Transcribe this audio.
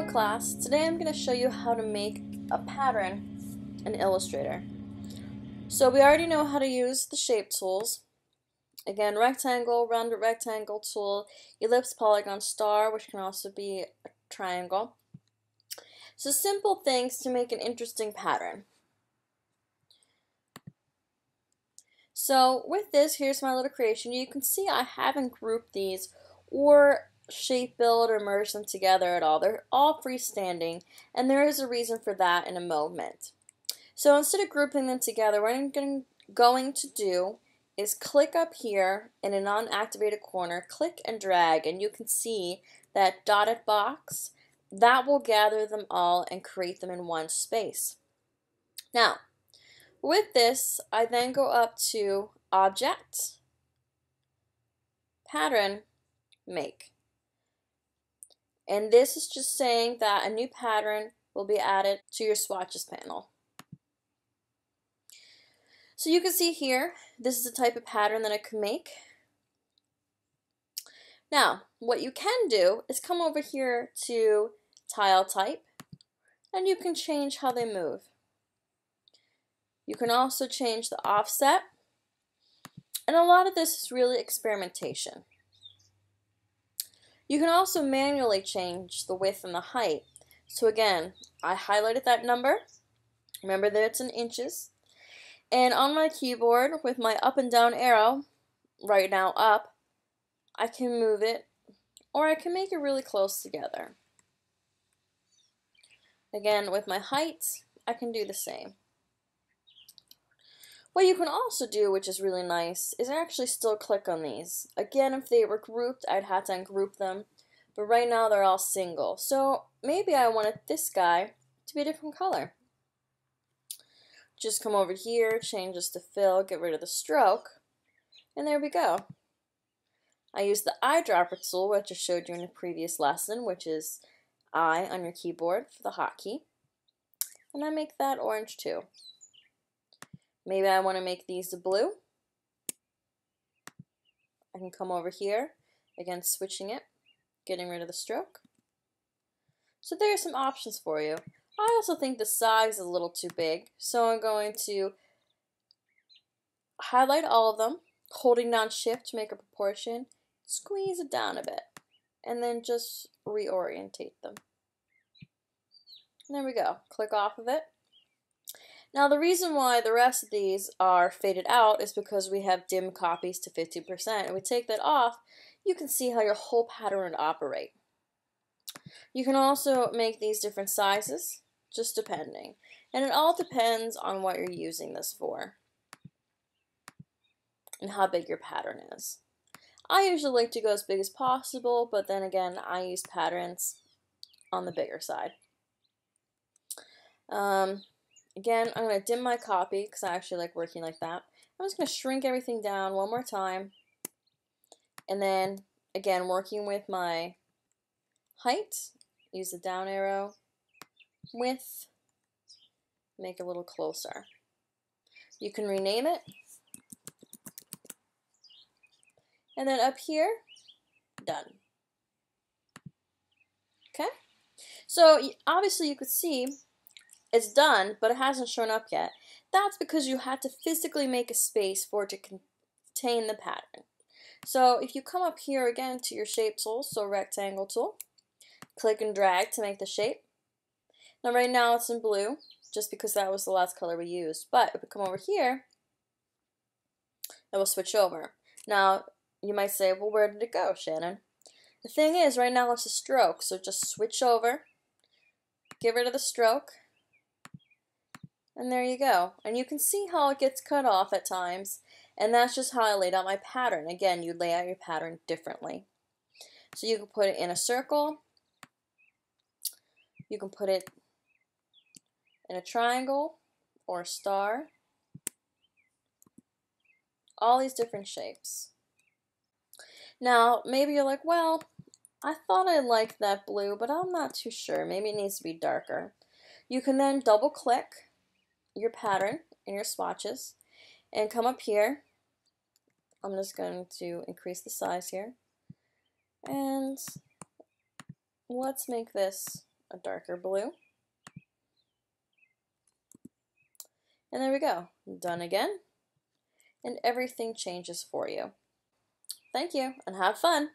Hello class, today I'm going to show you how to make a pattern in Illustrator. So we already know how to use the shape tools. Again, rectangle, rounded rectangle tool, ellipse, polygon, star, which can also be a triangle. So simple things to make an interesting pattern. So with this, here's my little creation. You can see I haven't grouped these or shape build or merge them together at all. They're all freestanding, and there is a reason for that in a moment. So instead of grouping them together, what I'm going to do is click up here in a non-activated corner, click and drag, and you can see that dotted box. That will gather them all and create them in one space. Now, with this, I then go up to Object, Pattern, Make. And this is just saying that a new pattern will be added to your swatches panel. So you can see here, this is the type of pattern that I can make. Now, what you can do is come over here to Tile Type, and you can change how they move. You can also change the offset, and a lot of this is really experimentation. You can also manually change the width and the height. So again, I highlighted that number. Remember that it's in inches. And on my keyboard with my up and down arrow, right now up, I can move it or I can make it really close together. Again, with my height, I can do the same. What you can also do, which is really nice, is actually still click on these. Again, if they were grouped, I'd have to ungroup them, but right now they're all single. So maybe I wanted this guy to be a different color. Just come over here, change this to fill, get rid of the stroke, and there we go. I use the eyedropper tool, which I showed you in a previous lesson, which is I on your keyboard for the hotkey, and I make that orange too. Maybe I want to make these the blue. I can come over here, again switching it, getting rid of the stroke. So there are some options for you. I also think the size is a little too big, so I'm going to highlight all of them, holding down Shift to make a proportion, squeeze it down a bit, and then just reorientate them. And there we go. Click off of it. Now the reason why the rest of these are faded out is because we have dim copies to 50%, and we take that off, you can see how your whole pattern would operate. You can also make these different sizes, just depending. And it all depends on what you're using this for and how big your pattern is. I usually like to go as big as possible, but then again, I use patterns on the bigger side. Again, I'm going to dim my copy because I actually like working like that. I'm just going to shrink everything down one more time. And then, again, working with my height, use the down arrow, width, make it a little closer. You can rename it. And then up here, done. Okay? So obviously you could see it's done, but it hasn't shown up yet. That's because you had to physically make a space for it to contain the pattern. So if you come up here again to your shape tool, so rectangle tool, click and drag to make the shape. Now right now it's in blue, just because that was the last color we used. But if we come over here, it will switch over. Now you might say, well, where did it go, Shannon? The thing is, right now it's a stroke, so just switch over, get rid of the stroke, and there you go. And you can see how it gets cut off at times, and that's just how I laid out my pattern. Again, you lay out your pattern differently. So you can put it in a circle, you can put it in a triangle or a star, all these different shapes. Now, maybe you're like, well, I thought I liked that blue, but I'm not too sure. Maybe it needs to be darker. You can then double click your pattern in your swatches and come up here. I'm just going to increase the size here. And let's make this a darker blue. And there we go. Done again. And everything changes for you. Thank you, and have fun!